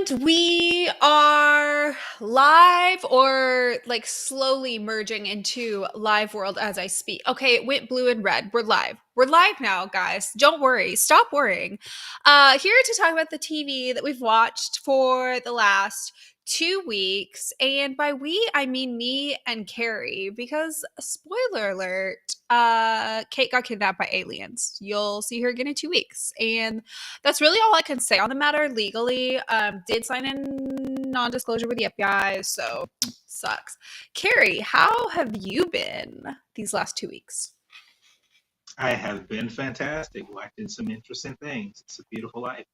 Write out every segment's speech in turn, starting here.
And we are live or like slowly merging into live world as I speak. Okay, it went blue and red. We're live. We're live now, guys. Don't worry. Stop worrying. Here to talk about the TV that we've watched for the last 2 weeks. And by we, I mean me and Carey, because spoiler alert, Kate got kidnapped by aliens. You'll see her again in 2 weeks. And that's really all I can say on the matter legally. Did sign in non-disclosure with the FBI, so sucks. Carey, how have you been these last 2 weeks? I have been fantastic, watching some interesting things. It's a beautiful life.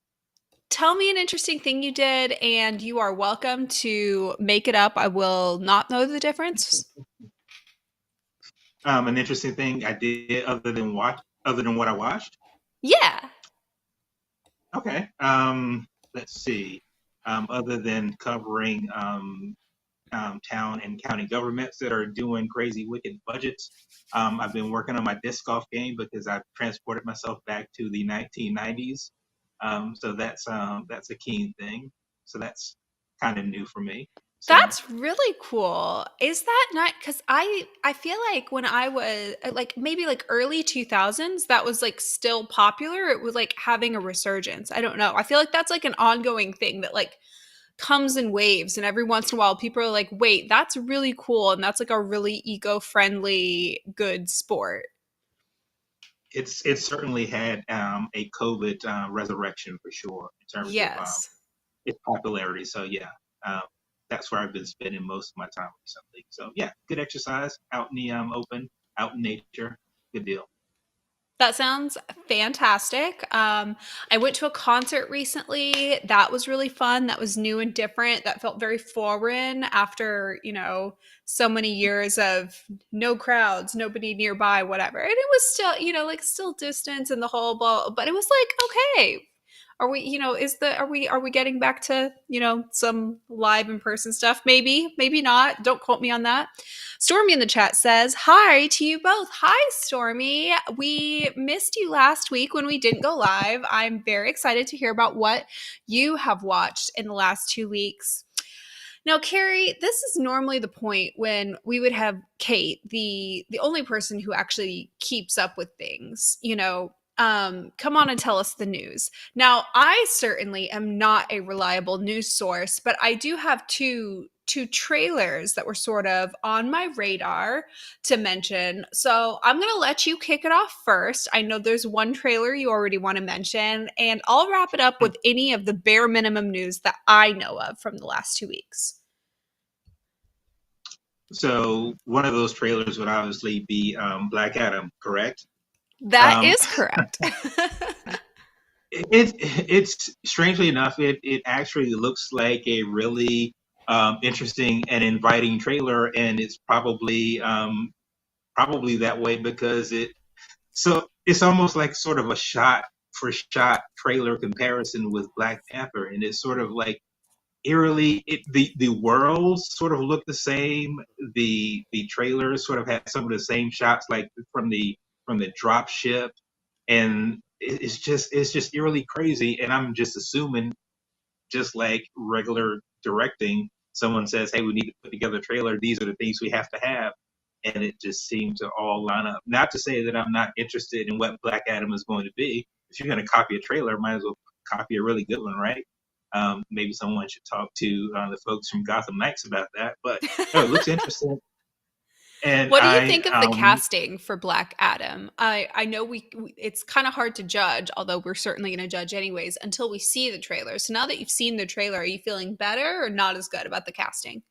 Tell me an interesting thing you did, and you are welcome to make it up. I will not know the difference. An interesting thing I did other than what I watched. Yeah. Okay. Let's see. Other than covering town and county governments that are doing crazy, wicked budgets, I've been working on my disc golf game because I've transported myself back to the 1990s. So that's a keen thing. So that's kind of new for me. So That's really cool. Is that not because I feel like when I was like maybe like early 2000s, that was like still popular. It was like having a resurgence. I don't know. I feel like that's like an ongoing thing that like comes in waves, and every once in a while people are like, wait, that's really cool, and that's like a really eco-friendly good sport. it's certainly had a COVID resurrection for sure in terms of Yes. its popularity. So yeah, um, that's where I've been spending most of my time recently. So yeah, good exercise out in the open, out in nature, good deal. That sounds fantastic. I went to a concert recently. That was really fun. That was new and different. That felt very foreign after, so many years of no crowds, nobody nearby, whatever. And it was still, like still distance and the whole blah, but it was like, okay, are we, are we getting back to, some live in person stuff? Maybe, maybe not. Don't quote me on that. Stormy in the chat says, hi to you both. Hi, Stormy. We missed you last week when we didn't go live. I'm very excited to hear about what you have watched in the last 2 weeks. Now, Carey, this is normally the point when we would have Kate, the only person who actually keeps up with things, come on and tell us the news. Now, I certainly am not a reliable news source, but I do have two trailers that were sort of on my radar to mention. So I'm going to let you kick it off first. I know there's one trailer you already want to mention, and I'll wrap it up with any of the bare minimum news that I know of from the last 2 weeks. So one of those trailers would obviously be Black Adam, correct? That Um, is correct. it's strangely enough, it actually looks like a really interesting and inviting trailer, and it's probably that way because it's almost like sort of a shot for shot trailer comparison with Black Panther, and it's sort of like eerily the worlds sort of look the same. The trailers sort of had some of the same shots like from the drop ship, and it's just eerily crazy. And I'm just assuming, just like regular directing, someone says, hey, we need to put together a trailer, these are the things we have to have, and it just seemed to all line up. Not to say that I'm not interested in what Black Adam is going to be. If you're going to copy a trailer, might as well copy a really good one, right? Maybe someone should talk to the folks from Gotham Knights about that. But no, it looks interesting. And What do you I think of the casting for Black Adam? I know it's kind of hard to judge, although we're certainly going to judge anyways until we see the trailer. So now that you've seen the trailer, are you feeling better or not as good about the casting?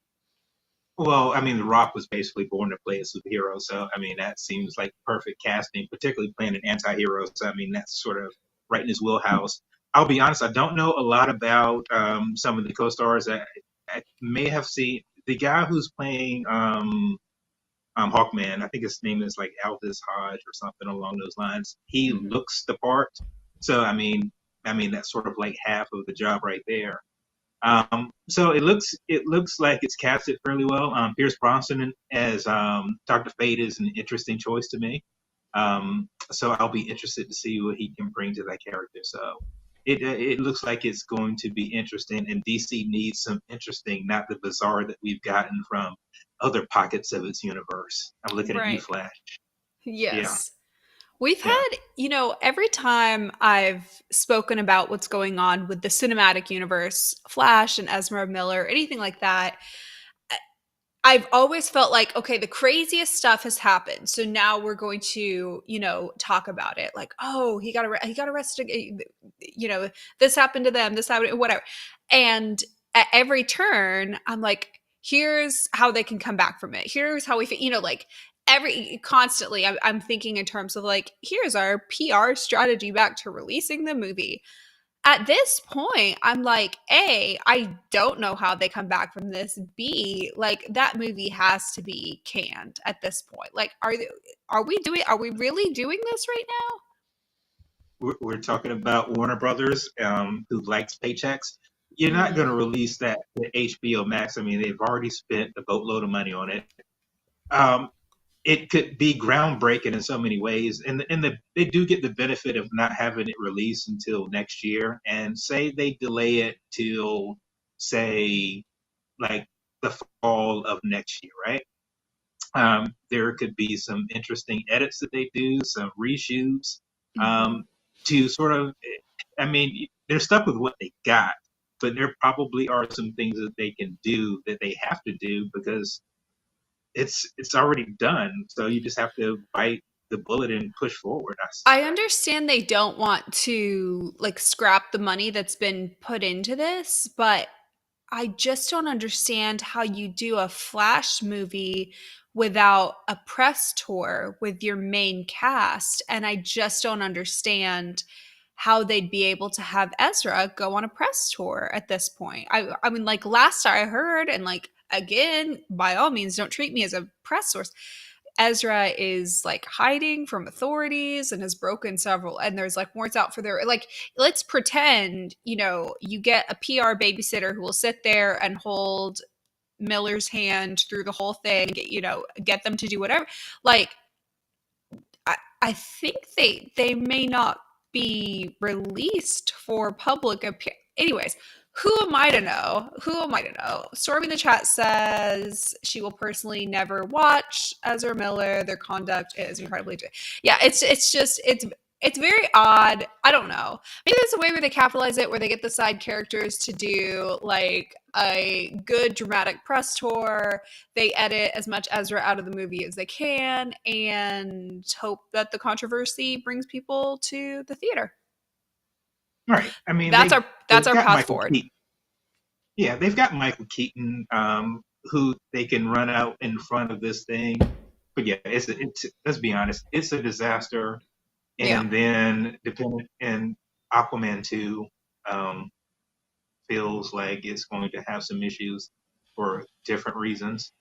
Well, I mean, The Rock was basically born to play a superhero, so I mean that seems like perfect casting, particularly playing an anti-hero. So I mean that's sort of right in his wheelhouse. I'll be honest, I don't know a lot about some of the co-stars. I may have seen the guy who's playing Hawkman. I think his name is like Aldous Hodge or something along those lines. He Mhm. looks the part, so I mean that's sort of like half of the job right there. So it looks like it's casted fairly well. Pierce Brosnan as Dr. Fate is an interesting choice to me. So I'll be interested to see what he can bring to that character. So it looks like it's going to be interesting, and DC needs some interesting, not the bizarre that we've gotten from other pockets of its universe. I'm looking at you, Right. Flash. Yeah, Yes. We've yeah. had, every time I've spoken about what's going on with the cinematic universe, Flash and Ezra Miller, anything like that, I've always felt like, okay, the craziest stuff has happened. So now we're going to, talk about it. Like, oh, he got arrested. This happened to them. This happened, whatever. And at every turn, I'm like, here's how they can come back from it. Here's how like every constantly, I'm thinking in terms of like, here's our PR strategy back to releasing the movie. At this point, I'm like, A, I don't know how they come back from this. B, like that movie has to be canned at this point. Like, are we really doing this right now? We're talking about Warner Brothers, who likes paychecks. You're not going Mm, to release that to HBO Max. I mean, they've already spent a boatload of money on it. Um, it could be groundbreaking in so many ways, they do get the benefit of not having it released until next year. And say they delay it till, say, like the fall of next year, right? There could be some interesting edits that they do, some reshoots, mhm. um, to sort of, I mean, they're stuck with what they got, but there probably are some things that they can do that they have to do because it's already done. So you just have to bite the bullet and push forward, I I suspect. understand they don't want to like scrap the money that's been put into this, but I just don't understand how you do a Flash movie without a press tour with your main cast. And I just don't understand how they'd be able to have Ezra go on a press tour at this point. I mean, like last I heard, and like again, by all means, don't treat me as a press source. Ezra is like hiding from authorities and has broken several, and there's like warrants out for their like, let's pretend, you get a PR babysitter who will sit there and hold Miller's hand through the whole thing, get them to do whatever. Like, I think they may not be released for public appearance. Anyways, who am I to know? Who am I to know? Stormy in the chat says she will personally never watch Ezra Miller. Their conduct is incredibly. Yeah, it's very odd. I don't know. Maybe there's a way where they capitalize it, where they get the side characters to do like a good dramatic press tour. They edit as much Ezra out of the movie as they can and hope that the controversy brings people to the theater. Right. I mean, That's our that's they've our got path Michael forward. Keaton. Yeah, they've got Michael Keaton, who they can run out in front of this thing. But yeah, it's let's be honest, it's a disaster. Yeah. And then depending and Aquaman 2, um, feels like it's going to have some issues for different reasons.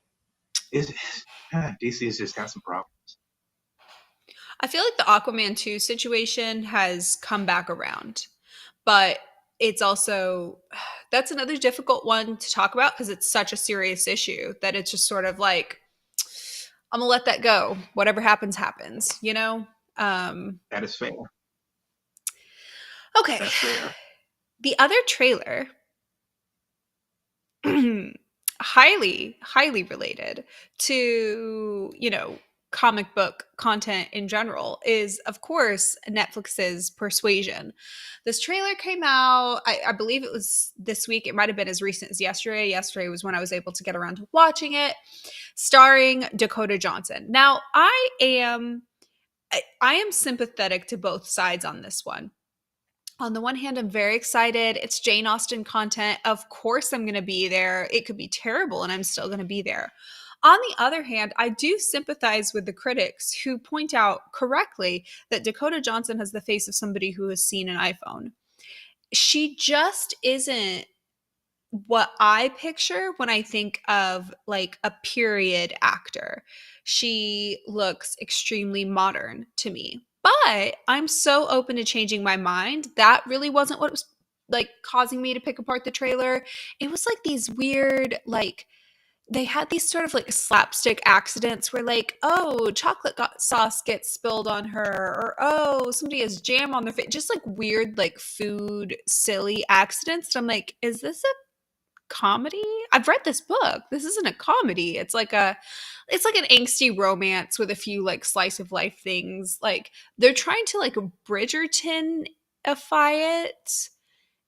It's, DC has just got some problems. I feel like the Aquaman 2 situation has come back around, but it's also that's another difficult one to talk about because it's such a serious issue that it's just sort of like I'm gonna let that go. Whatever happens, happens. Um, That is fair. okay. That's fair. The other trailer, highly related to, comic book content in general, is of course Netflix's Persuasion. This trailer came out, I believe it was this week. It might have been as recent as yesterday. Yesterday was when I was able to get around to watching it, starring Dakota Johnson. Now, I am sympathetic to both sides on this one. On the one hand, I'm very excited. It's Jane Austen content. Of course, I'm going to be there. It could be terrible, and I'm still going to be there. On the other hand, I do sympathize with the critics who point out correctly that Dakota Johnson has the face of somebody who has seen an iPhone. She just isn't what I picture when I think of like a period actor. She looks extremely modern to me. But I'm so open to changing my mind. That really wasn't what was like causing me to pick apart the trailer. It was like these weird like they had these sort of like slapstick accidents where like, oh, sauce gets spilled on her, or oh, somebody has jam on their face, just like weird like food silly accidents. And I'm like, is this a comedy? I've read this book. This isn't a comedy. It's like an angsty romance with a few like slice of life things. Like they're trying to like Bridgerton-ify it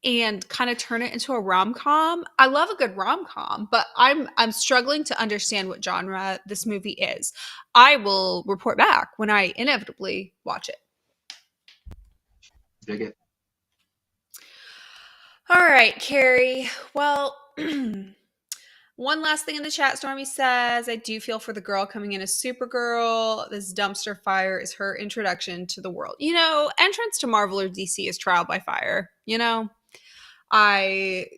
and kind of turn it into a rom-com. I love a good rom-com, but I'm struggling to understand what genre this movie is. I will report back when I inevitably watch it. Dig it. All right, Carrie. Well, one last thing in the chat, Stormy says, I do feel for the girl coming in as Supergirl. This dumpster fire is her introduction to the world. Entrance to Marvel or DC is trial by fire. I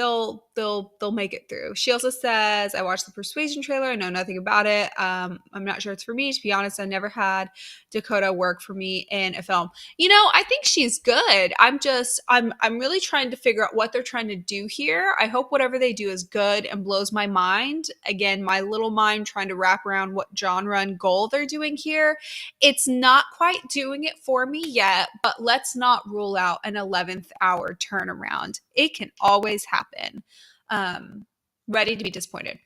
they'll make it through. She also says, I watched the Persuasion trailer. I know nothing about it. I'm not sure it's for me. To be honest, I never had Dakota work for me in a film. I think she's good. I'm really trying to figure out what they're trying to do here. I hope whatever they do is good and blows my mind. Again, my little mind trying to wrap around what genre and goal they're doing here. It's not quite doing it for me yet, but let's not rule out an 11th hour turnaround. It can always happen. Ready to be disappointed.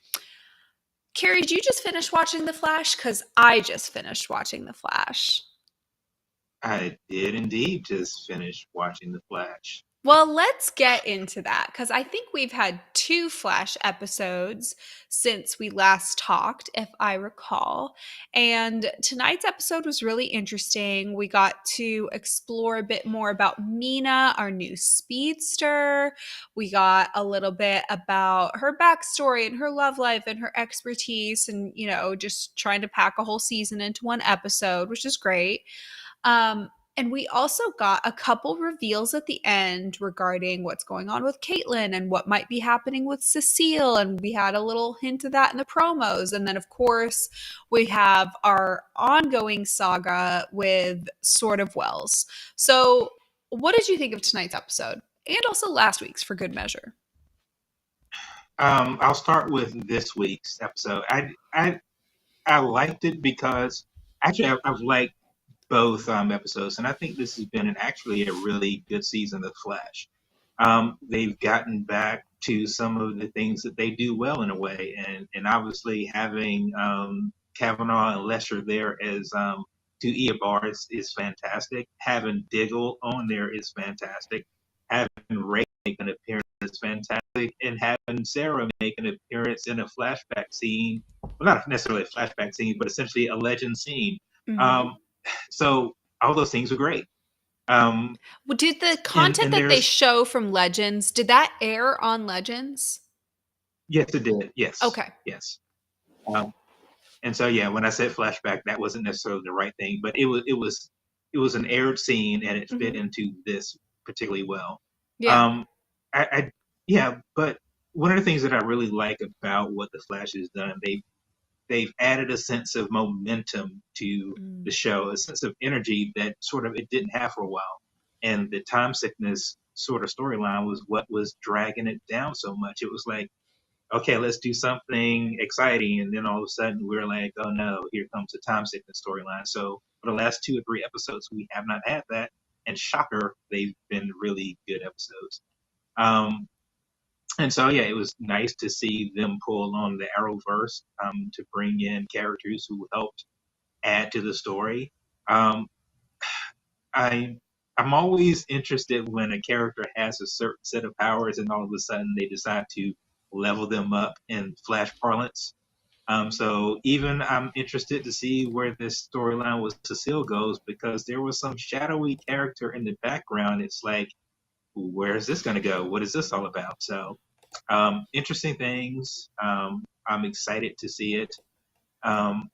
Carrie, did you just finish watching The Flash? Because I just finished watching The Flash. I did indeed just finish watching The Flash. Well, let's get into that because I think we've had 2 Flash episodes since we last talked, if I recall. And tonight's episode was really interesting. We got to explore a bit more about Mina, our new speedster. We got a little bit about her backstory and her love life and her expertise and, just trying to pack a whole season into one episode, which is great. And we also got a couple reveals at the end regarding what's going on with Caitlin and what might be happening with Cecile. And we had a little hint of that in the promos. And then, of course, we have our ongoing saga with Sword of Wells. So, what did you think of tonight's episode? And also last week's, for good measure. I'll start with this week's episode. I liked it because actually I've liked both episodes, and I think this has been actually a really good season of Flash. They've gotten back to some of the things that they do well in a way, and obviously having Kavanaugh and Lesher there as 2 Eobard is fantastic. Having Diggle on there is fantastic. Having Ray make an appearance is fantastic, and having Sarah make an appearance in a flashback scene, well, not necessarily a flashback scene, but essentially a legend scene. Mm-hmm. So all those things were great. Well, did the content that they show from Legends, did that air on Legends? Yes, it did. Yes. Okay. Yes. And so when I said flashback, that wasn't necessarily the right thing, but it was an aired scene and it fit into this particularly well. Yeah. But one of the things that I really like about what the Flash has done, they've added a sense of momentum to the show, a sense of energy that sort of it didn't have for a while. And the time sickness sort of storyline was what was dragging it down so much. It was like, okay, let's do something exciting. And then all of a sudden we're like, oh no, here comes the time sickness storyline. So for the last 2 or 3 episodes, we have not had that. And shocker, they've been really good episodes. And so, it was nice to see them pull on the Arrowverse to bring in characters who helped add to the story. I'm always interested when a character has a certain set of powers and all of a sudden they decide to level them up in Flash parlance. So even I'm interested to see where this storyline with Cecile goes because there was some shadowy character in the background. It's like, where is this going to go? What is this all about? So interesting things. I'm excited to see it. And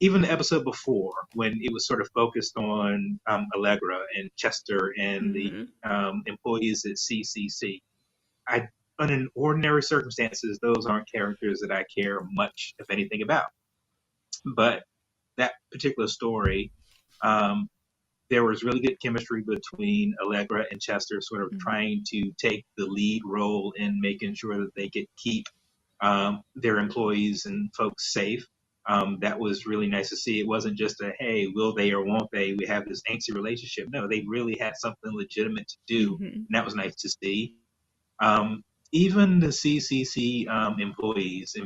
even the episode before, when it was sort of focused on Allegra and Chester and the employees at CCC, in ordinary circumstances, those aren't characters that I care much, if anything, about. But that particular story, there was really good chemistry between Allegra and Chester, sort of trying to take the lead role in making sure that they could keep their employees and folks safe. That was really nice to see. It wasn't just a, hey, will they or won't they? We have this angsty relationship. No, they really had something legitimate to do, Mhm. and that was nice to see. Um, Even the CCC employees,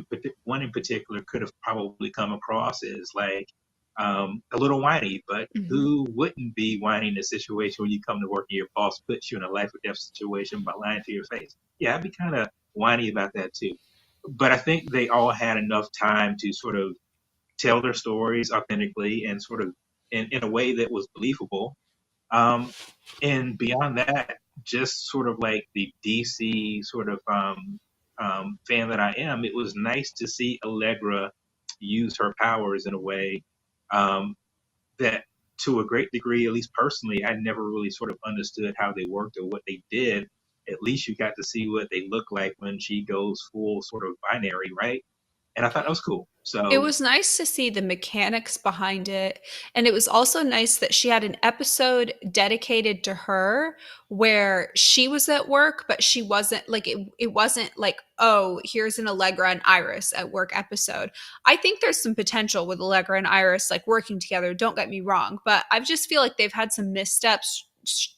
one in particular, could have probably come across as like a little whiny, but Mhm. who wouldn't be whiny in a situation when you come to work and your boss puts you in a life or death situation by lying to your face? Yeah, I'd be kind of whiny about that too. But I think they all had enough time to sort of tell their stories authentically and sort of in a way that was believable. um, and beyond that, just sort of like the DC sort of fan that I am, it was nice to see Allegra use her powers in a way um, that, to a great degree, at least personally, I never really sort of understood how they worked or what they did. At least you got to see what they look like when she goes full sort of binary, right? And I thought that was cool. It So was nice to see the mechanics behind it. And it was also nice that she had an episode dedicated to her where she was at work, but she wasn't like it wasn't like, oh, here's an Allegra and Iris at work episode. I think there's some potential with Allegra and Iris like working together. Don't get me wrong, but I just feel like they've had some missteps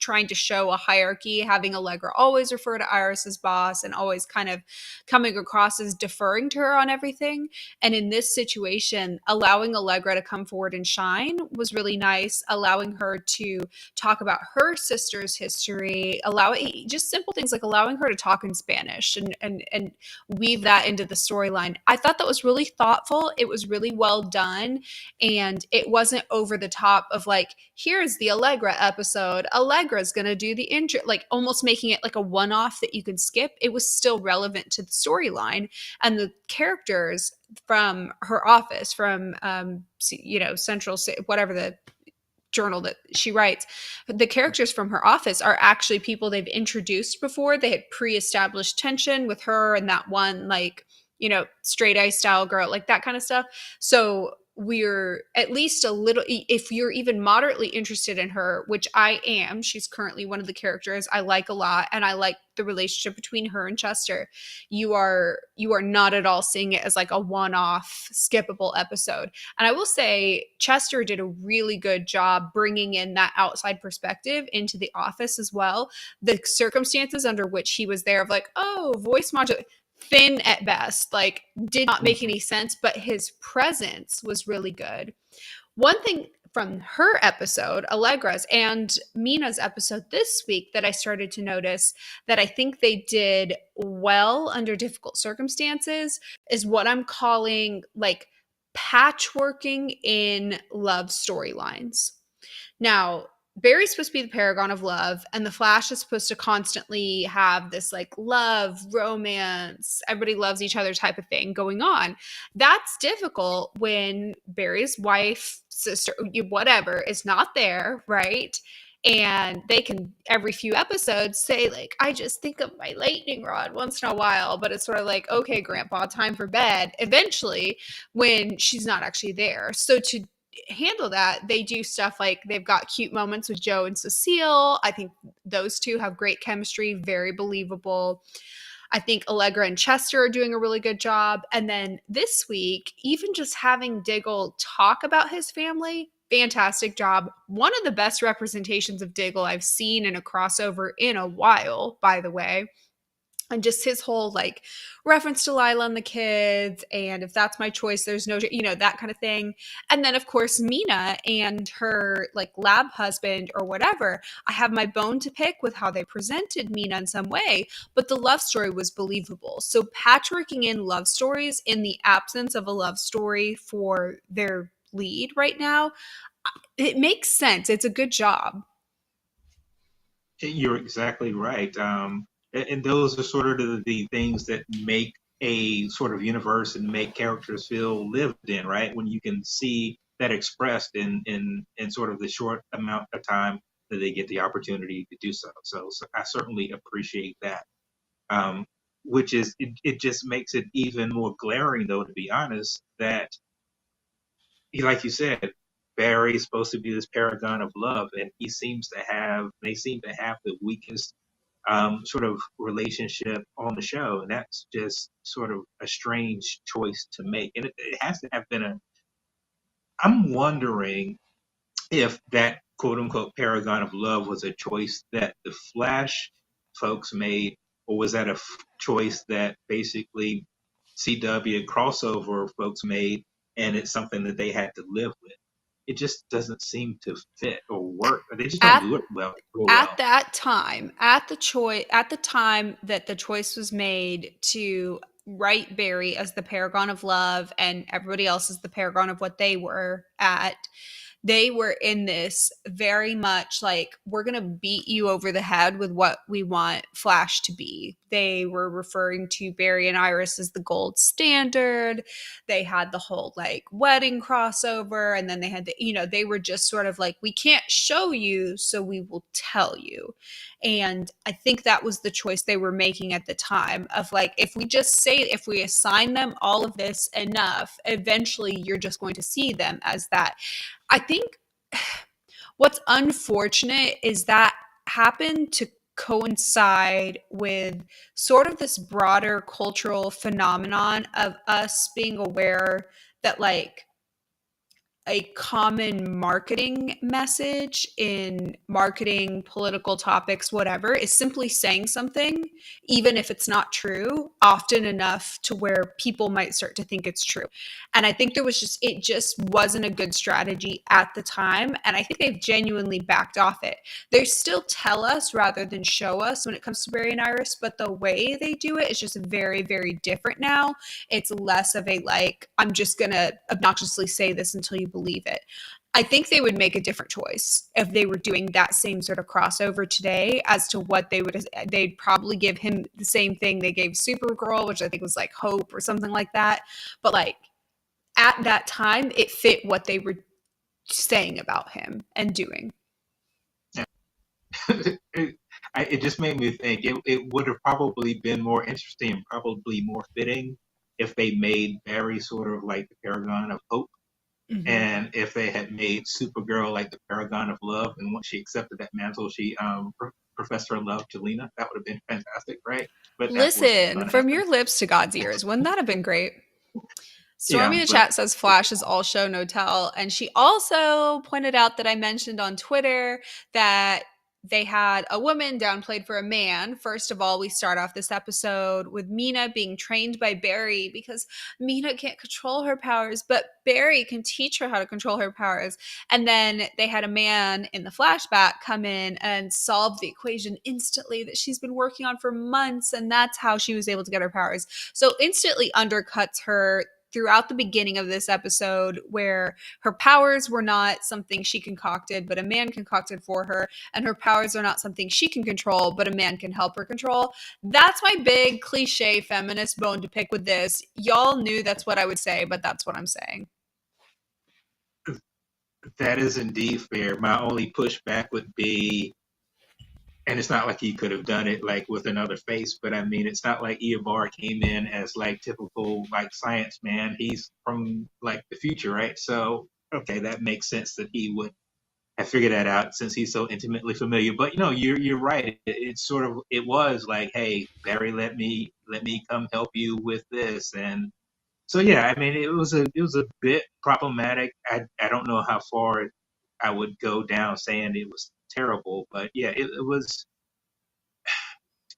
trying to show a hierarchy, having Allegra always refer to Iris as boss and always kind of coming across as deferring to her on everything. And in this situation, allowing Allegra to come forward and shine was really nice. Allowing her to talk about her sister's history, allowing just simple things like allowing her to talk in Spanish and weave that into the storyline. I thought that was really thoughtful. It was really well done, and it wasn't over the top of like, here's the Allegra episode. Allegra's gonna do the intro, like almost making it like a one-off that you can skip. It was still relevant to the storyline and the characters from her office, from Central, whatever the journal that she writes. The characters from her office are actually people they've introduced before. They had pre-established tension with her and that one, like, straight A style girl, like that kind of stuff. So we're at least a little, if you're even moderately interested in her, which I am, she's currently one of the characters I like a lot, and I like the relationship between her and Chester. You are not at all seeing it as like a one-off skippable episode. And I will say, Chester did a really good job bringing in that outside perspective into the office as well. The circumstances under which he was there, of like, oh, voice modulation, thin at best, like did not make any sense, but his presence was really good. One thing from her episode, Allegra's, and Mina's episode this week that I started to notice that I think they did well under difficult circumstances is what I'm calling like patchworking in love storylines. Now, Barry's supposed to be the paragon of love, and the Flash is supposed to constantly have this like love, romance, everybody loves each other type of thing going on. That's difficult when Barry's wife, sister, whatever, is not there, right? And they can every few episodes say, like, I just think of my lightning rod once in a while, but it's sort of like, okay, grandpa, time for bed eventually when she's not actually there. So to handle that, they do stuff like they've got cute moments with Joe and Cecile. I think those two have great chemistry, very believable. I think Allegra and Chester are doing a really good job. And then this week, even just having Diggle talk about his family, fantastic job. One of the best representations of Diggle I've seen in a crossover in a while, by the way. And just his whole like reference to Lila and the kids, and if that's my choice, there's no, that kind of thing. And then of course Mina and her like lab husband or whatever. I have my bone to pick with how they presented Mina in some way, but the love story was believable. So patchworking in love stories in the absence of a love story for their lead right now, it makes sense. It's a good job. you're exactly right. And those are sort of the things that make a sort of universe and make characters feel lived in, right? When you can see that expressed in sort of the short amount of time that they get the opportunity to do so. So I certainly appreciate that. Um, which is it just makes it even more glaring, though, to be honest, that like you said, Barry is supposed to be this paragon of love, and they seem to have the weakest sort of relationship on the show, and that's just sort of a strange choice to make. And it has to have been a. I'm wondering if that quote unquote paragon of love was a choice that the Flash folks made, or was that a choice that basically CW crossover folks made, and it's something that they had to live with. It just doesn't seem to fit or work. They just don't At do it well, real at well. that time, at the time that the choice was made to write Barry as the paragon of love and everybody else as the paragon of what they were at, they were in this very much like, we're going to beat you over the head with what we want Flash to be. They were referring to Barry and Iris as the gold standard. They had the whole like wedding crossover, and then they had they were just sort of like, we can't show you, so we will tell you. And I think that was the choice they were making at the time of like, if we assign them all of this enough, eventually you're just going to see them as that. I think what's unfortunate is that happened to coincide with sort of this broader cultural phenomenon of us being aware that like a common marketing message in marketing, political topics, whatever, is simply saying something, even if it's not true, often enough to where people might start to think it's true. And I think it just wasn't a good strategy at the time. And I think they've genuinely backed off it. They still tell us rather than show us when it comes to Barry and Iris, but the way they do it is just very, very different now. It's less of a like, I'm just going to obnoxiously say this until you believe it. I think they would make a different choice if they were doing that same sort of crossover today as to what they'd probably give him the same thing they gave Supergirl, which I think was like hope or something like that. But like at that time, it fit what they were saying about him and doing. It just made me think it would have probably been more interesting and probably more fitting if they made Barry sort of like the paragon of hope. Mm-hmm. And if they had made Supergirl like the paragon of love, and once she accepted that mantle, she professed her love to Lena, that would have been fantastic, right? But that wasn't Listen, going to from happen. your lips to God's ears. Wouldn't that have been great? Stormy Yeah, the but chat says Flash is all show, no tell. And she also pointed out that I mentioned on Twitter that they had a woman downplayed for a man. First of all, we start off this episode with Mina being trained by Barry because Mina can't control her powers, but Barry can teach her how to control her powers. And then they had a man in the flashback come in and solve the equation instantly that she's been working on for months. And that's how she was able to get her powers. So instantly undercuts her throughout the beginning of this episode, where her powers were not something she concocted, but a man concocted for her, and her powers are not something she can control, but a man can help her control. That's my big cliche feminist bone to pick with this. Y'all knew that's what I would say, but that's what I'm saying. that is indeed fair. My only pushback would be, and it's not like he could have done it like with another face, but I mean, it's not like Eobard came in as like typical like science man. He's from like the future, right? So okay, that makes sense that he would have figured that out since he's so intimately familiar. But you're right. It's sort of it was like, hey, Barry, let me come help you with this, and so yeah, I mean, it was a bit problematic. I don't know how far I would go down saying it was terrible, but yeah, it was.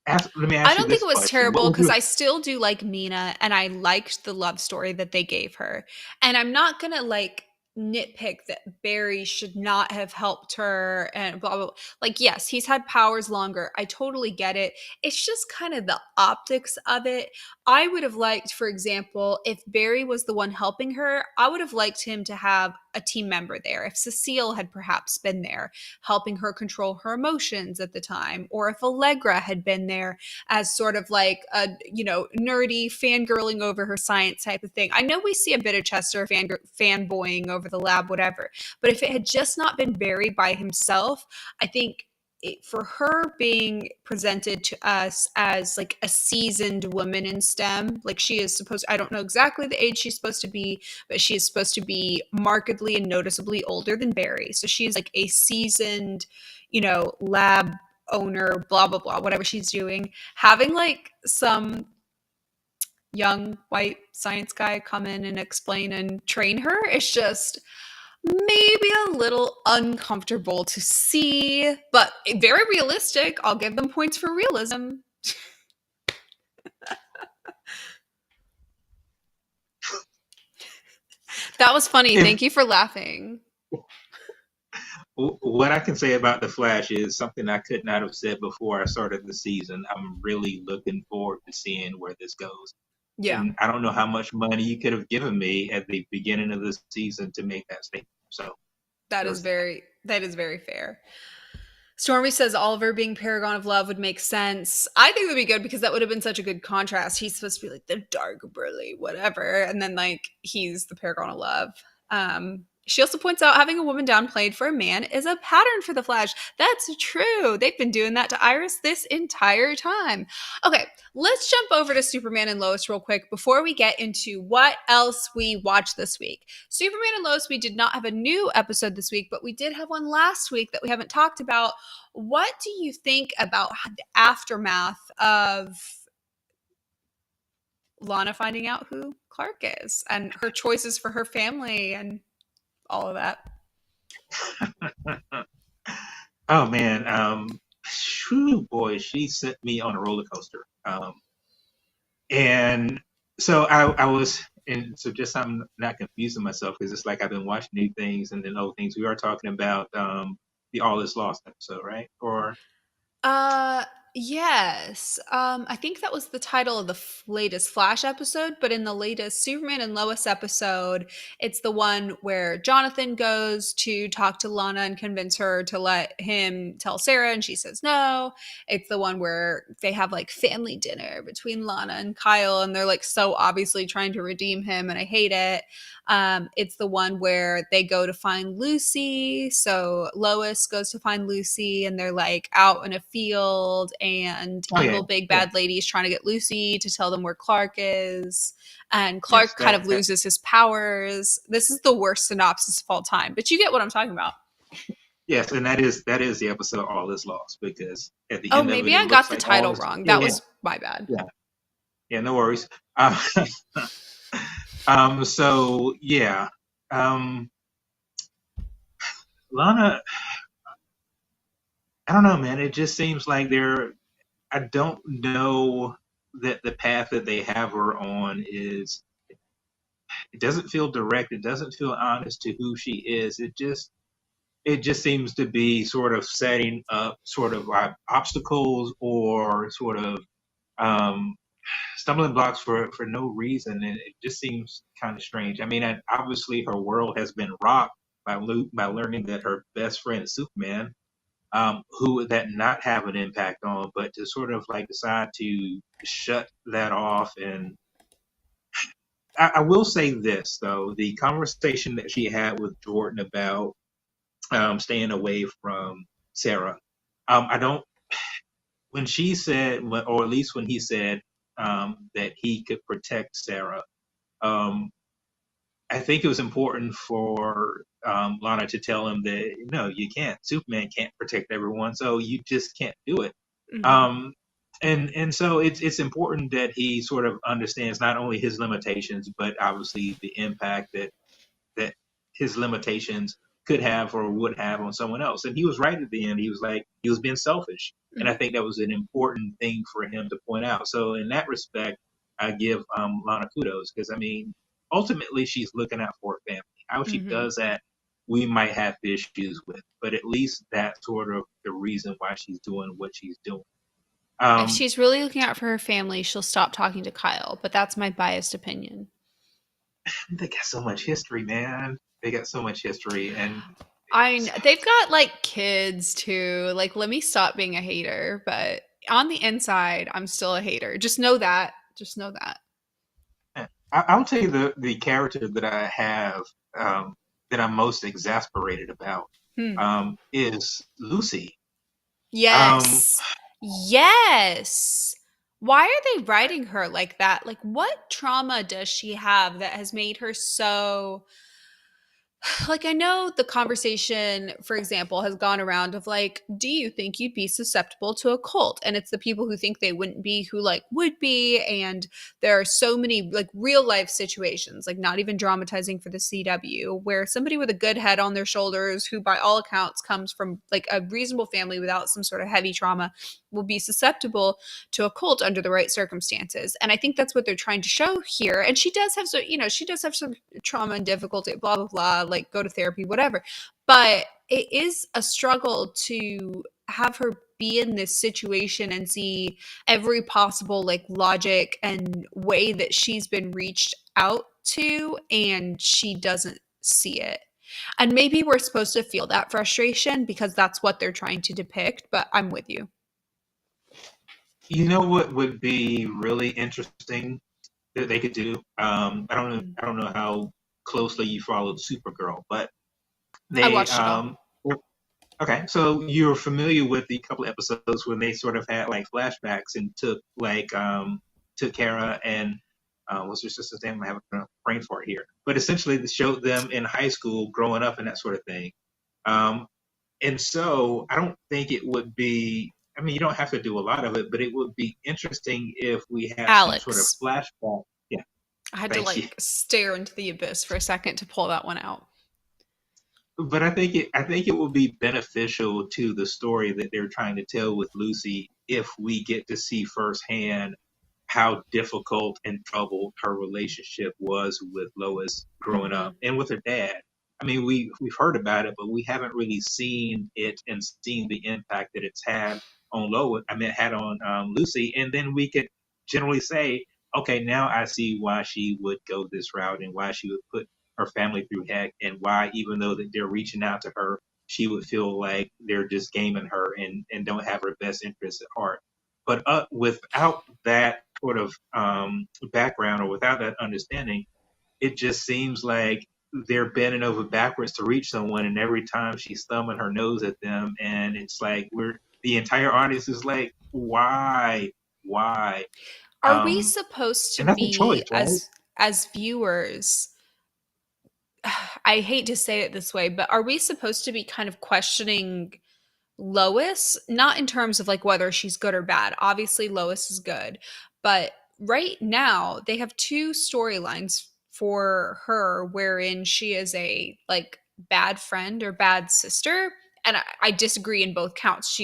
Let me I ask you don't think this it was question: What terrible would because you? I still do like Mina and I liked the love story that they gave her. And I'm not going to like nitpick that Barry should not have helped her and blah, blah, blah. Like, yes, he's had powers longer. I totally get it. It's just kind of the optics of it. I would have liked, for example, if Barry was the one helping her, I would have liked him to have a team member there. If Cecile had perhaps been there helping her control her emotions at the time, or if Allegra had been there as sort of like a nerdy fangirling over her science type of thing. I know we see a bit of Chester fanboying over the lab, whatever, but if it had just not been Barry by himself, I think for her being presented to us as like a seasoned woman in STEM, like she is supposed, I don't know exactly the age she's supposed to be, but she is supposed to be markedly and noticeably older than Barry. So she's like a seasoned, lab owner, blah, blah, blah, whatever she's doing. Having like some young white science guy come in and explain and train her is just maybe a little uncomfortable to see, but very realistic. I'll give them points for realism. That was funny. If Thank you for laughing. what I can say about the Flash is something I could not have said before I started the season. I'm really looking forward to seeing where this goes. Yeah, And I don't know how much money you could have given me at the beginning of the season to make that statement. So there's that. that is very fair. Stormy says Oliver being Paragon of Love would make sense. I think it would be good because that would have been such a good contrast. He's supposed to be like the dark, burly, whatever. And then like he's the Paragon of Love. She also points out having a woman downplayed for a man is a pattern for the Flash. That's true. They've been doing that to Iris this entire time. Okay, let's jump over to Superman and Lois real quick before we get into what else we watched this week. Superman and Lois, we did not have a new episode this week, but we did have one last week that we haven't talked about. What do you think about the aftermath of Lana finding out who Clark is and her choices for her family and all of that? Oh man, boy, she sent me on a roller coaster. And so I was, and so just I'm not confusing myself because it's like I've been watching new things and then old things. We are talking about the All Is Lost episode, right? Or Uh, yes. I think that was the title of the latest Flash episode, but in the latest Superman and Lois episode, it's the one where Jonathan goes to talk to Lana and convince her to let him tell Sarah, and she says no. It's the one where they have like family dinner between Lana and Kyle, and they're like so obviously trying to redeem him, and I hate it. It's the one where they go to find Lucy. So Lois goes to find Lucy and they're like out in a field and oh yeah, evil big yeah, bad lady is trying to get Lucy to tell them where Clark is. And yes, Clark kind of loses his powers. This is the worst synopsis of all time, but you get what I'm talking about. yes, and that is the episode All Is Lost because at the Oh, end of maybe it, it I got looks the like all title is wrong. yeah, That yeah, was my bad. yeah, yeah, no worries. So yeah, um, Lana, I don't know, man. It just seems like they're. I don't know that the path that they have her on is. It doesn't feel direct. It doesn't feel honest to who she is. It just seems to be sort of setting up sort of like obstacles or sort of um, stumbling blocks for no reason, and it just seems kind of strange. I mean, obviously her world has been rocked by learning that her best friend is Superman, who would that not have an impact on, but to sort of like decide to shut that off. And I will say this though, the conversation that she had with Jordan about staying away from Sarah, I don't when she said, or at least when he said that he could protect Sarah, um, I think it was important for Lana to tell him that no, you can't. Superman can't protect everyone, so you just can't do it. Mm-hmm. Um, and so it's important that he sort of understands not only his limitations, but obviously the impact that his limitations could have or would have on someone else. And he was right at the end. He was like, he was being selfish. And I Mm-hmm. think that was an important thing for him to point out. So in that respect, I give Lana kudos because I mean, ultimately she's looking out for her family. How she Mm-hmm. does that, we might have issues with, but at least that's sort of the reason why she's doing what she's doing. If Um, she's really looking out for her family, she'll stop talking to Kyle, but that's my biased opinion. they got so much history, man. They got so much history, and They've got like kids too. Like, let me stop being a hater, but on the inside, I'm still a hater. Just know that. Just know that. I'll tell you the character that I have that I'm most exasperated about Hmm. is Lucy. Um, Yes. Yes. Why are they writing her like that? Like, what trauma does she have that has made her so Like, I know the conversation, for example, has gone around of like, do you think you'd be susceptible to a cult? And it's the people who think they wouldn't be who like would be. And there are so many like real life situations, like not even dramatizing for the CW, where somebody with a good head on their shoulders, who by all accounts comes from like a reasonable family without some sort of heavy trauma, will be susceptible to a cult under the right circumstances. And I think that's what they're trying to show here. And she does have so, she does have some trauma and difficulty, blah, blah, blah, like go to therapy, whatever. But it is a struggle to have her be in this situation and see every possible like logic and way that she's been reached out to, and she doesn't see it. And maybe we're supposed to feel that frustration because that's what they're trying to depict, but I'm with you. You know what would be really interesting that they could do? I don't know how closely you followed Supergirl, but I they watched it all. okay, so you're familiar with the couple episodes when they sort of had like flashbacks and took Kara and what's her sister's name? I have a brain for it here. But essentially they showed them in high school growing up and that sort of thing. Um, and so I don't think it would be, I mean, you don't have to do a lot of it, but it would be interesting if we have some sort of Alex. flashback. Yeah, I had to thank you. like stare into the abyss for a second to pull that one out. But I think it would be beneficial to the story that they're trying to tell with Lucy if we get to see firsthand how difficult and troubled her relationship was with Lois growing up Mm-hmm. and with her dad. I mean, we've heard about it, but we haven't really seen it and seen the impact that it's had on Lois. I mean, it had on Lucy, and then we could generally say, okay, now I see why she would go this route and why she would put her family through heck, and why even though that they're reaching out to her, she would feel like they're just gaming her and don't have her best interests at heart. But without that sort of background or without that understanding, it just seems like they're bending over backwards to reach someone, and every time she's thumbing her nose at them, and it's like we're the entire audience is like, why? Are we Um, supposed to and that's a choice, be right? as viewers, I hate to say it this way, but are we supposed to be kind of questioning Lois, not in terms of like whether she's good or bad. Obviously, Lois is good. But right now, they have two storylines for her wherein she is a like bad friend or bad sister. And I disagree in both counts.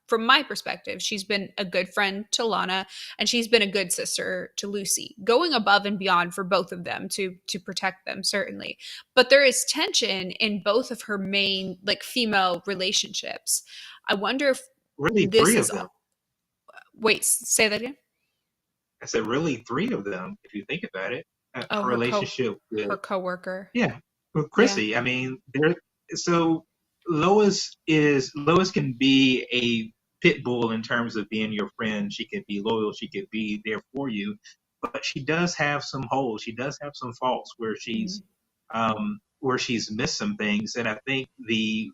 From my perspective, she's been a good friend to Lana and she's been a good sister to Lucy, going above and beyond for both of them to protect them, certainly. But there is tension in both of her main like female relationships. I wonder if Really, this three is of them. wait, say that again. I said, really, three of them, if you think about it. Oh, Her relationship her with, coworker. yeah, with Yeah. Chrissy. I mean, there. So Lois can be a pit bull in terms of being your friend. She can be loyal. She could be there for you, but she does have some holes. She does have some faults Mm. where she's missed some things, and I think the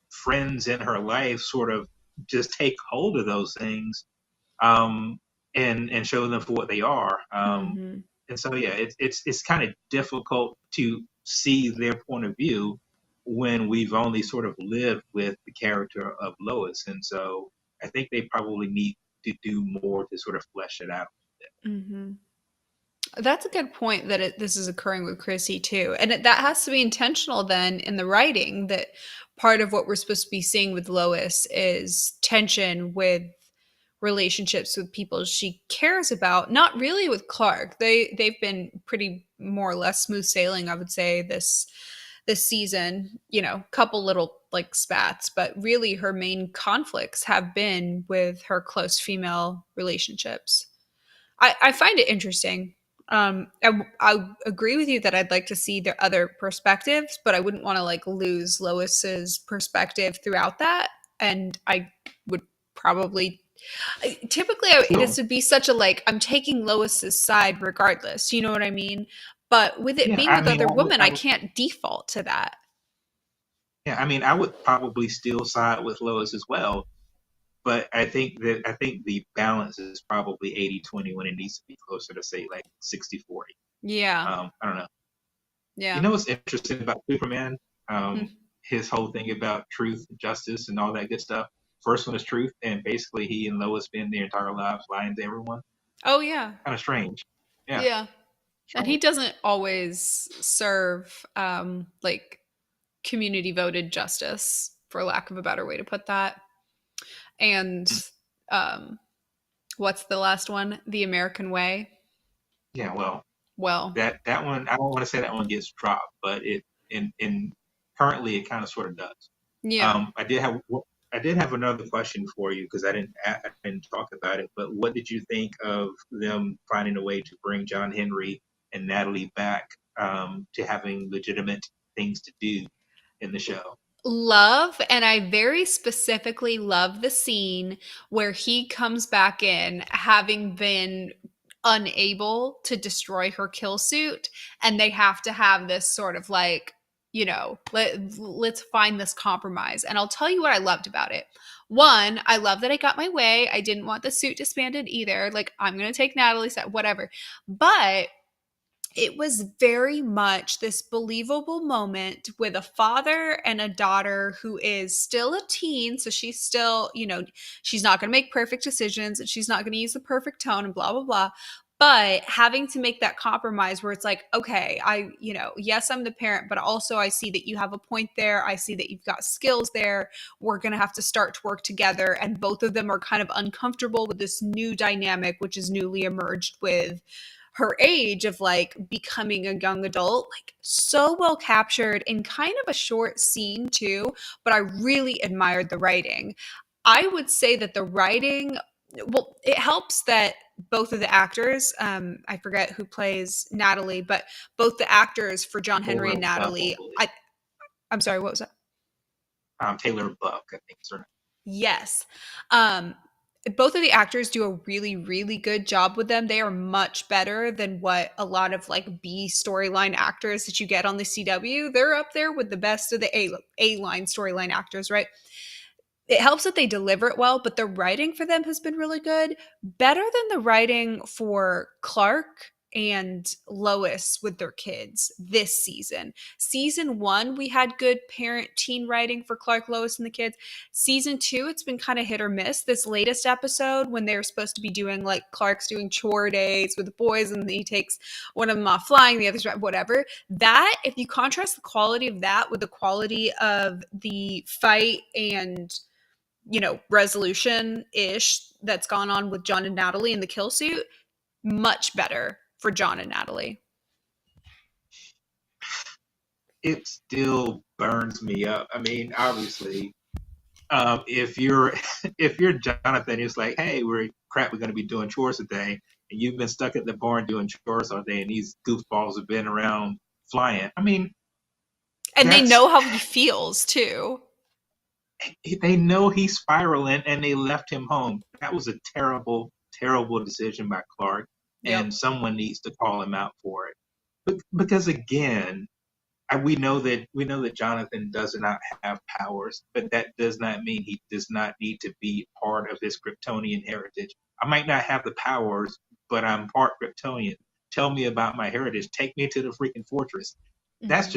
friends in her life sort of just take hold of those things um, and show them for what they are. Hmm. And so yeah, it's kind of difficult to see their point of view when we've only sort of lived with the character of Lois. And so I think they probably need to do more to sort of flesh it out. Hmm. That's a good point that this is occurring with Chrissy too. And that has to be intentional then in the writing, that part of what we're supposed to be seeing with Lois is tension with relationships with people she cares about, not really with Clark. They've been pretty more or less smooth sailing, I would say, this season, couple little like spats, but really her main conflicts have been with her close female relationships. I find it interesting. I agree with you that I'd like to see their other perspectives, but I wouldn't want to like lose Lois's perspective throughout that. And I would probably typically Sure. this would be such a like I'm taking Lois's side regardless. You know what I mean? But with it Yeah, being I with mean, other women, I can't default to that. yeah, I mean, I would probably still side with Lois as well, but I think the balance is probably 80-20 when it needs to be closer to say like 60-40. Yeah. I don't know. You Yeah. know what's interesting about Superman? Hmm. His whole thing about truth, justice, and all that good stuff. First one is truth, and basically he and Lois spend their entire lives lying to everyone. Oh yeah. Kind of strange. Yeah, Yeah. And he strange. doesn't always serve like community voted justice, for lack of a better way to put that. And um what's the last one? The American way. Yeah, well, Well, that one I don't want to say that one gets dropped, but it in currently it kind of sort of does. yeah. I did have another question for you because I didn't talk about it. But what did you think of them finding a way to bring John Henry and Natalie back to having legitimate things to do in the show? Love, and I very specifically love the scene where he comes back in having been unable to destroy her kill suit, and they have to have this sort of like, let's find this compromise. And I'll tell you what I loved about it. One, I love that I got my way. I didn't want the suit disbanded either. Like, I'm gonna take Natalie's set, whatever. But it was very much this believable moment with a father and a daughter who is still a teen. So she's still, she's not going to make perfect decisions and she's not going to use the perfect tone and blah, blah, blah. But having to make that compromise where it's like, okay, yes, I'm the parent, but also I see that you have a point there. I see that you've got skills there. We're going to have to start to work together. And both of them are kind of uncomfortable with this new dynamic, which is newly emerged with her age of like becoming a young adult, like so well captured in kind of a short scene too, but I really admired the writing. I would say that the writing, well, it helps that both of the actors, I forget who plays Natalie, but both the actors for John Henry Taylor and Buck, I Natalie, believe. I'm sorry, what was that? Taylor Buck, I think. Is her name. Yes. Um, both of the actors do a really, really good job with them. They are much better than what a lot of like B storyline actors that you get on the CW. They're up there with the best of the A line storyline actors, right? It helps that they deliver it well, but the writing for them has been really good. Better than the writing for Clark and Lois with their kids this season. Season one, we had good parent teen writing for Clark, Lois, and the kids. Season two, it's been kind of hit or miss. This latest episode, when they were supposed to be doing like Clark's doing chore days with the boys and he takes one of them off flying, the other's whatever. That, if you contrast the quality of that with the quality of the fight and resolution ish that's gone on with John and Natalie in the kill suit, much better for John and Natalie. It still burns me up. I mean, obviously, if you're if you're Jonathan, it's like, hey, we're going to be doing chores today, and you've been stuck at the barn doing chores all day, and these goofballs have been around flying. I mean, And they that's know how he feels too. they know he's spiraling, and they left him home. That was a terrible, terrible decision by Clark, Yep. and someone needs to call him out for it. Because again, we know that Jonathan does not have powers, but that does not mean he does not need to be part of his Kryptonian heritage. I might not have the powers, but I'm part Kryptonian. Tell me about my heritage. Take me to the freaking fortress. That's Mm-hmm.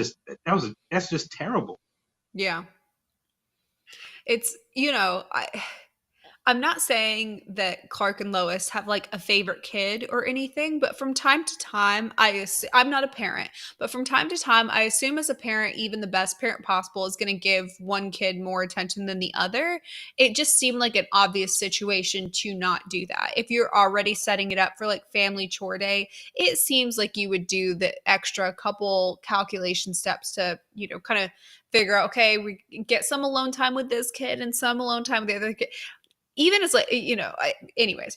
just that's just terrible. Yeah. It's, I'm not saying that Clark and Lois have like a favorite kid or anything, but from time to time, I'm not a parent, but from time to time, I assume as a parent, even the best parent possible is going to give one kid more attention than the other. It just seemed like an obvious situation to not do that. If you're already setting it up for like family chore day, it seems like you would do the extra couple calculation steps to, kind of figure out, okay, we get some alone time with this kid and some alone time with the other kid, even as like anyways,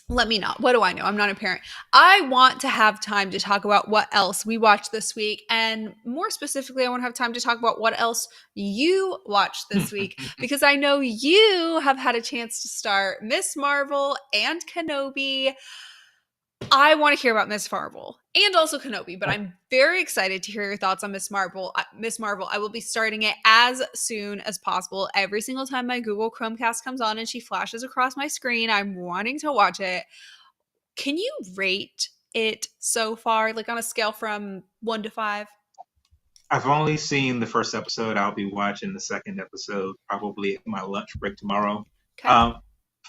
let me not, what do I know, I'm not a parent. I want to have time to talk about what else we watched this week, and more specifically I want to have time to talk about what else you watched this week, because I know you have had a chance to start Miss Marvel and Kenobi. I want to hear about Miss Marvel and also Kenobi, but I'm very excited to hear your thoughts on Miss Marvel. Miss Marvel, I will be starting it as soon as possible. Every single time my Google Chromecast comes on and she flashes across my screen, I'm wanting to watch it. Can you rate it so far, like on a scale from 1 to 5? I've only seen the first episode. I'll be watching the second episode probably at my lunch break tomorrow. Okay. Um,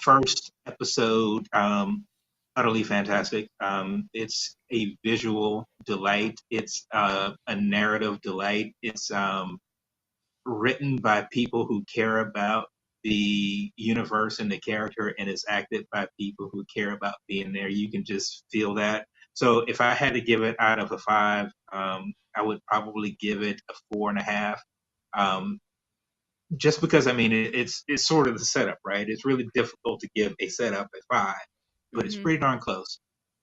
First episode, utterly fantastic. It's a visual delight. It's a narrative delight. It's written by people who care about the universe and the character, and it's acted by people who care about being there. You can just feel that. So if I had to give it out of a five, I would probably give it a 4.5. Um, just because I mean it's sort of the setup, right? It's really difficult to give a setup a five, but it's Hmm. pretty darn close.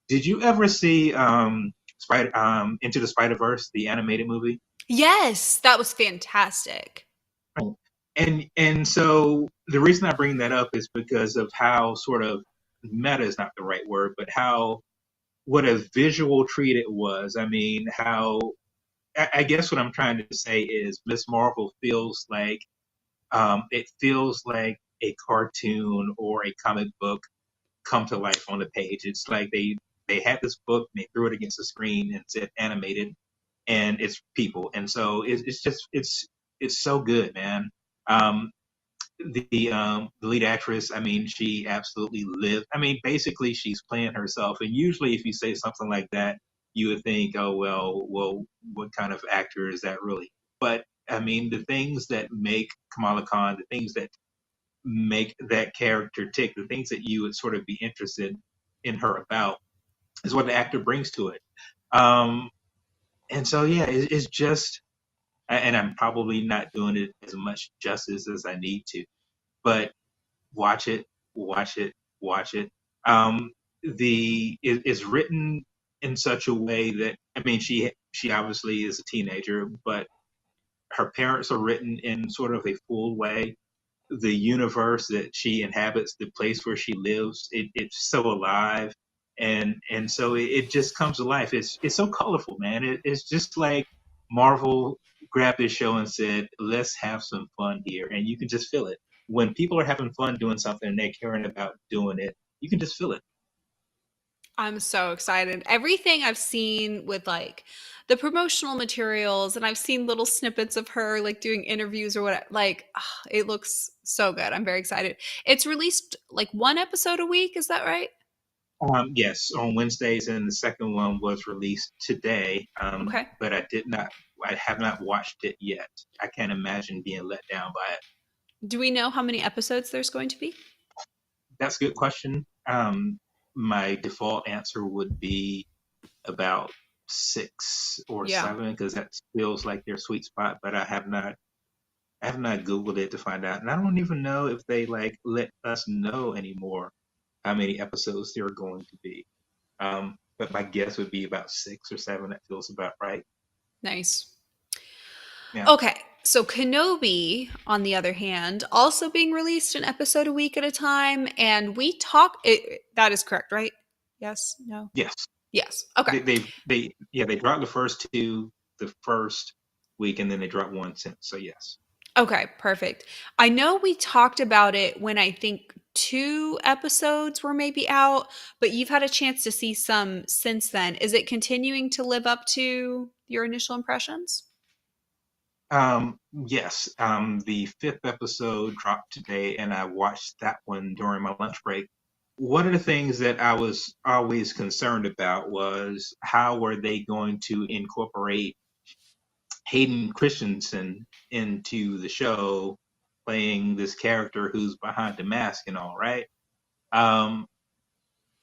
Did you ever see Into the Spider Verse, the animated movie? Yes, that was fantastic. Right. And so the reason I bring that up is because of how sort of meta is not the right word, but how what a visual treat it was. I mean, how I guess what I'm trying to say is Miss Marvel feels like it feels like a cartoon or a comic book come to life on the page. It's like they had this book and they threw it against the screen and said animated, and it's people, and so it's just it's so good, man. Um, the lead actress, I mean, she absolutely lived. I mean, basically, she's playing herself. And usually, if you say something like that, you would think, oh well, what kind of actor is that really? But I mean, the things that make Kamala Khan, the things that make that character tick, the things that you would sort of be interested in her about, is what the actor brings to it. Um, and so, yeah, it's just, and I'm probably not doing it as much justice as I need to, but watch it, watch it, watch it. Um, it's written in such a way that I mean, she obviously is a teenager, but her parents are written in sort of a full way. The universe that she inhabits, the place where she lives, it's so alive, and so it just comes to life. It's so colorful, man. It's just like Marvel grabbed this show and said, "Let's have some fun here," and you can just feel it. When people are having fun doing something and they're caring about doing it, you can just feel it. I'm so excited. Everything I've seen with like the promotional materials, and I've seen little snippets of her like doing interviews or what, like it looks so good. I'm very excited. It's released like one episode a week, is that right? Yes, on Wednesdays, and the second one was released today. Okay. But I have not watched it yet. I can't imagine being let down by it. Do we know how many episodes there's going to be? That's a good question. My default answer would be about 6 or 7 because that feels like their sweet spot. But I have not Googled it to find out, and I don't even know if they like let us know anymore how many episodes there are going to be. But my guess would be about 6 or 7. That feels about right. Nice. Yeah. Okay. So Kenobi, on the other hand, also being released an episode a week at a time, and we talk. That is correct, right? Yes. No. Yes. Yes. Okay. They dropped the first two the first week, and then they dropped one since. So yes. Okay, perfect. I know we talked about it when I think 2 episodes were maybe out, but you've had a chance to see some since then. Is it continuing to live up to your initial impressions? Yes. The fifth episode dropped today, and I watched that one during my lunch break. One of the things that I was always concerned about was how were they going to incorporate Hayden Christensen into the show, playing this character who's behind the mask and all, right? Um,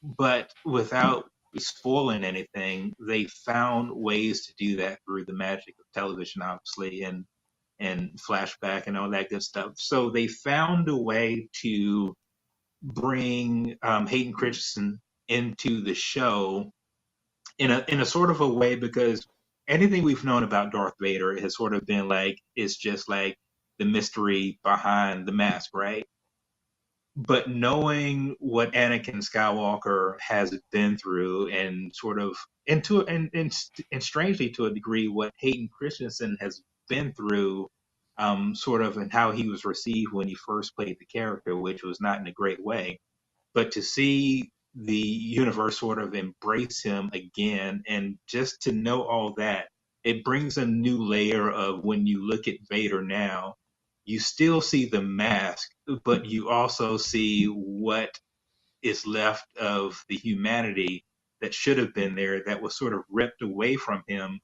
but without spoiling anything, they found ways to do that through the magic of television, obviously, and flashback and all that good stuff. So they found a way to bring Hayden Christensen into the show in a sort of a way because anything we've known about Darth Vader has sort of been like it's just like the mystery behind the mask, right? But knowing what Anakin Skywalker has been through and sort of and strangely to a degree what Hayden Christensen has been through sort of and how he was received when he first played the character, which was not in a great way. But to see the universe sort of embrace him again. And just to know all that, it brings a new layer of when you look at Vader now, you still see the mask, but you also see what is left of the humanity that should have been there that was sort of ripped away from him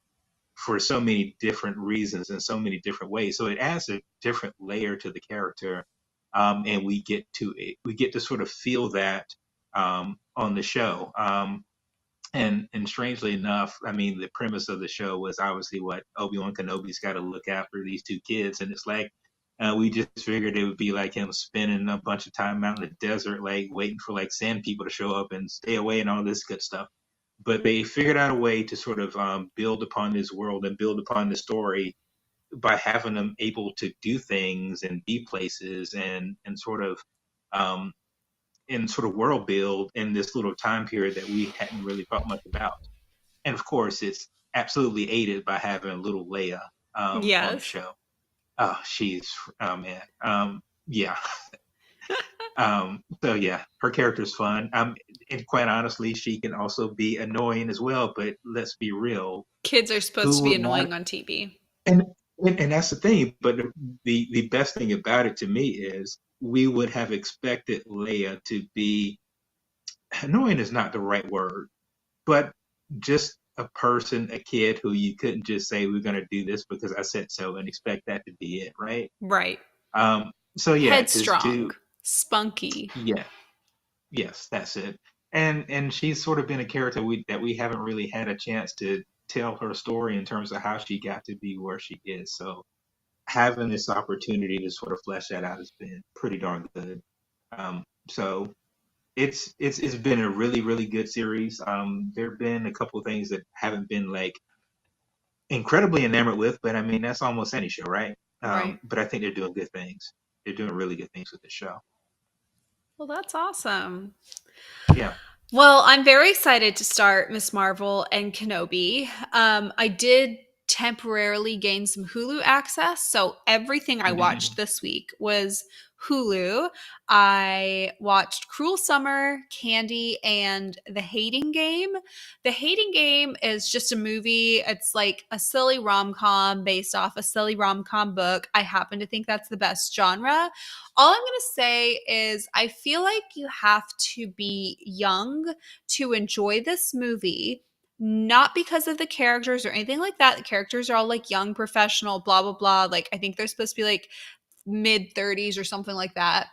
for so many different reasons in so many different ways. So it adds a different layer to the character, and we get to sort of feel that on the show. And strangely enough, I mean, the premise of the show was obviously what Obi-Wan Kenobi's got to look after these two kids, and it's like we just figured it would be like him spending a bunch of time out in the desert, like waiting for like sand people to show up and stay away and all this good stuff. But they figured out a way to sort of build upon this world and build upon the story by having them able to do things and be places and um, sort of world build in this little time period that we hadn't really thought much about. And of course, it's absolutely aided by having little Leia on the Yes. show. Oh, she's oh man, yeah. So yeah, her character's fun. And quite honestly, she can also be annoying as well. But let's be real, Kids are supposed who to be would want? annoying on TV. And and that's the thing. But the best thing about it to me is we would have expected Leia to be annoying is not the right word, but just a person, a kid who you couldn't just say we're going to do this because I said so and expect that to be it, right? Right. So yeah, because Headstrong, to spunky. yeah, yes, that's it. And she's sort of been a character we haven't really had a chance to tell her story in terms of how she got to be where she is. So having this opportunity to sort of flesh that out has been pretty darn good. So it's been a really good series. There have been a couple of things that haven't been like incredibly enamored with, but I mean that's almost any show, right? Right. But I think they're doing good things. They're doing really good things with the show. Well, that's awesome. Yeah. Well, I'm very excited to start Miss Marvel and Kenobi. I did temporarily gain some Hulu access, so everything I watched Mhm. this week was Hulu. I watched Cruel Summer, Candy, and The Hating Game. The Hating Game is just a movie. It's like a silly rom com based off a silly rom com book. I happen to think that's the best genre. All I'm going to say is I feel like you have to be young to enjoy this movie. Not because of the characters or anything like that. The characters are all like young, professional, blah, blah, blah. Like, I think they're supposed to be like mid 30s or something like that.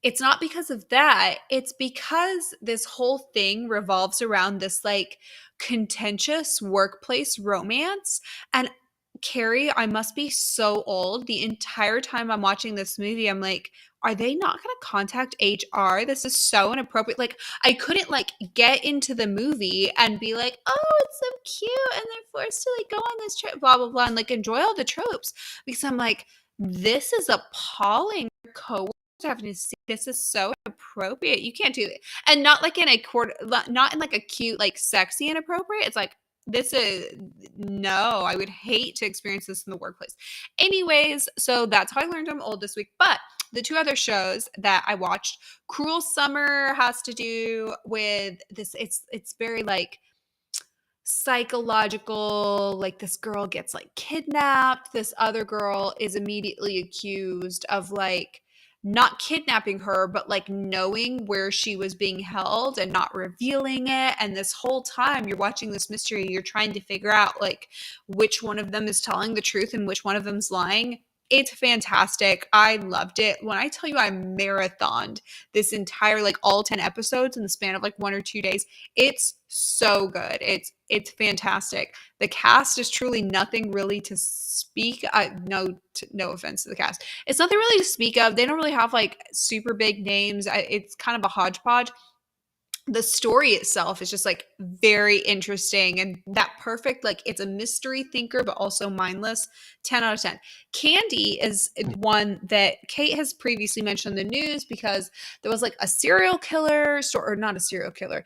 It's not because of that. It's because this whole thing revolves around this like contentious workplace romance. And Carey, I must be so old. The entire time I'm watching this movie, I'm like, are they not going to contact HR? This is so inappropriate. Like, I couldn't like get into the movie and be like, oh, it's so cute. And they're forced to like go on this trip, blah, blah, blah, and like enjoy all the tropes because I'm like, this is appalling. Coworkers having to see this is so inappropriate. You can't do it. And not like in a quarter, not in like a cute, like sexy inappropriate. It's like, this is no, I would hate to experience this in the workplace. Anyways, so that's how I learned I'm old this week. But the two other shows that I watched, Cruel Summer has to do with this. It's very like psychological, like this girl gets like kidnapped, this other girl is immediately accused of like not kidnapping her but like knowing where she was being held and not revealing it, and this whole time you're watching this mystery, you're trying to figure out like which one of them is telling the truth and which one of them's lying. It's fantastic. I loved it. When I tell you I marathoned this entire like all 10 episodes in the span of like 1 or 2 days, it's so good. It's fantastic. The cast is truly nothing really to speak. No offense to the cast. It's nothing really to speak of. They don't really have like super big names. It's kind of a hodgepodge. The story itself is just like very interesting and that perfect, like it's a mystery thinker but also mindless. 10 out of 10. Candy is one that Kate has previously mentioned in the news because there was like a serial killer or not a serial killer,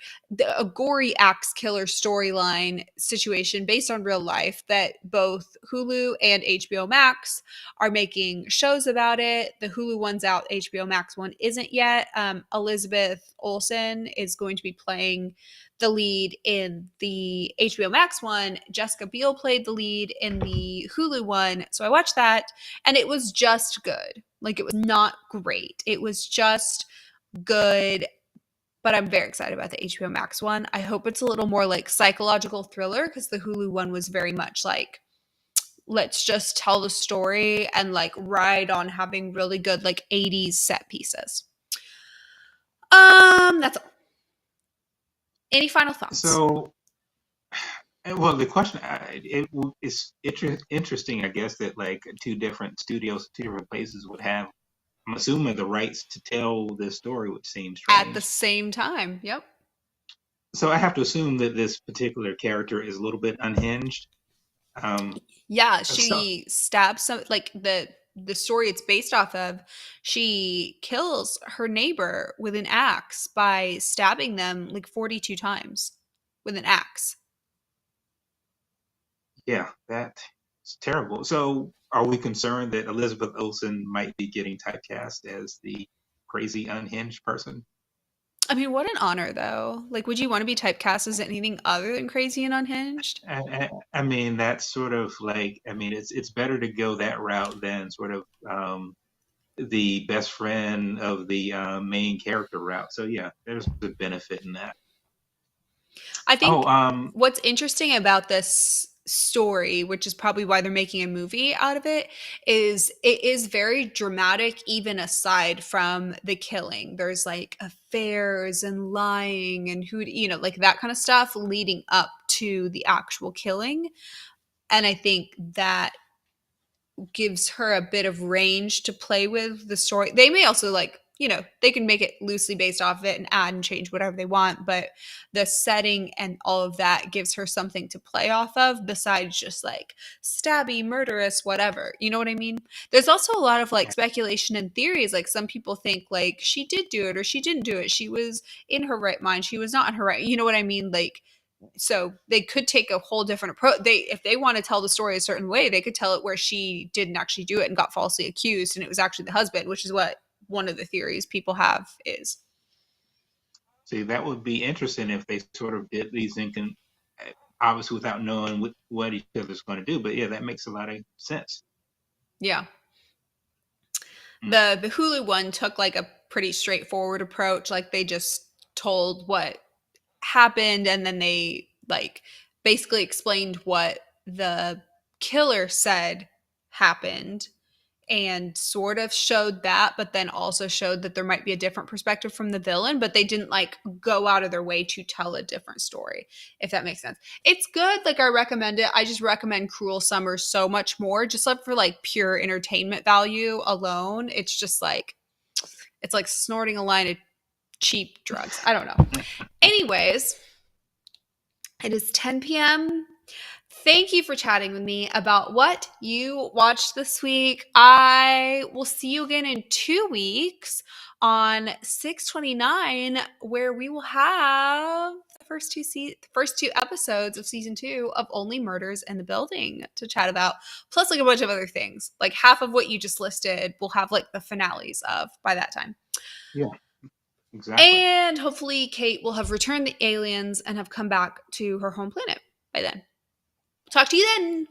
a gory axe killer storyline situation based on real life that both Hulu and HBO Max are making shows about it. The Hulu one's out, HBO Max one isn't yet. Elizabeth Olsen is going going to be playing the lead in the HBO Max one. Jessica Biel played the lead in the Hulu one. So I watched that, and it was just good. Like, it was not great. It was just good, but I'm very excited about the HBO Max one. I hope it's a little more like psychological thriller, because the Hulu one was very much like, let's just tell the story and like ride on having really good like 80s set pieces. That's all. Any final thoughts? So, well, the question it's interesting, I guess, that like two different studios, two different places would have, I'm assuming, the rights to tell this story, which seems At the strange. same time. Yep. So I have to assume that this particular character is a little bit unhinged. Yeah, So she stabs some, like the story it's based off of, she kills her neighbor with an axe by stabbing them like 42 times with an axe. yeah, that's terrible. So are we concerned that Elizabeth Olsen might be getting typecast as the crazy unhinged person? I mean, what an honor though. Like, would you want to be typecast as anything other than crazy and unhinged? I mean, that's sort of like, I mean, it's better to go that route than sort of the best friend of the main character route. So yeah, there's a benefit in that. I Oh, think what's interesting about this story, which is probably why they're making a movie out of is it is very dramatic, even aside from the killing. There's like affairs and lying and who, like that kind of stuff leading up to the actual killing. And I think that gives her a bit of range to play with the story. They may also like, they can make it loosely based off of it and add and change whatever they want, but the setting and all of that gives her something to play off of besides just like stabby, murderous, whatever. You know what I mean? There's also a lot of like speculation and theories. Like, some people think like she did do it or she didn't do it. She was in her right mind. She was not in her right. You know what I mean? Like, so they could take a whole different approach. If they want to tell the story a certain way, they could tell it where she didn't actually do it and got falsely accused and it was actually the husband, which is what one of the theories people have is. see, that would be interesting if they sort of did these obviously without knowing what each other's going to do. But yeah, that makes a lot of sense. Yeah. Mm. The Hulu one took like a pretty straightforward approach. Like, they just told what happened and then they like basically explained what the killer said happened and sort of showed that, but then also showed that there might be a different perspective from the villain, but they didn't like go out of their way to tell a different story, if that makes sense. It's good. Like, I recommend it. I just recommend Cruel Summer so much more, just like for like pure entertainment value alone. It's just like, it's like snorting a line of cheap drugs. I don't know. Anyways, it is 10 p.m. Thank you for chatting with me about what you watched this week. I will see you again in 2 weeks on 629, where we will have the first two episodes of season 2 of Only Murders in the Building to chat about, plus like a bunch of other things. Like, half of what you just listed we'll have like the finales of by that time. Yeah, exactly. And hopefully Kate will have returned the aliens and have come back to her home planet by then. Talk to you then.